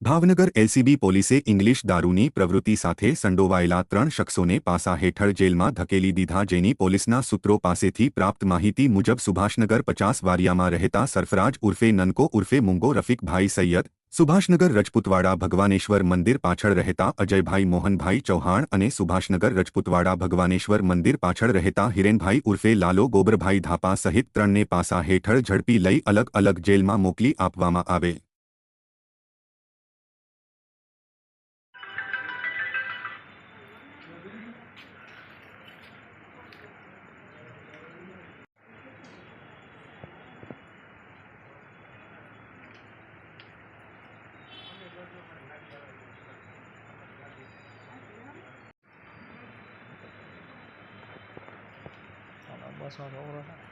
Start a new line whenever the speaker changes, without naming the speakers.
Bhavnagar LCB પોલીસે English દારૂની પ્રવૃત્તિ સાથે સંડોવાયેલા 3 શખ્સોને પાસા હેઠળ જેલમાં ધકેલી દીધા જેની પોલીસના સૂત્રો પાસેથી પ્રાપ્ત માહિતી મુજબ સુભાષનગર 50 વારિયામાં રહેતા સરફરાજ ઉર્ફે નનકો ઉર્ફે મુંગો રફીકભાઈ સૈયદ, સુભાષનગર રજપૂતવાડા ભગવાનેશ્વર મંદિર પાછળ રહેતા અજયભાઈ મોહનભાઈ ચૌહાણ અને સુભાષનગર રજપૂતવાડા ભગવાનેશ્વર મંદિર પાછળ રહેતા હિરેનભાઈ ઉર્ફે લાલો ગોબરભાઈ ધાપા સહિત 3ને પાસા હેઠળ ઝડપી લઈ અલગ અલગ જેલમાં મોકલી આપવામાં આવે।
બસ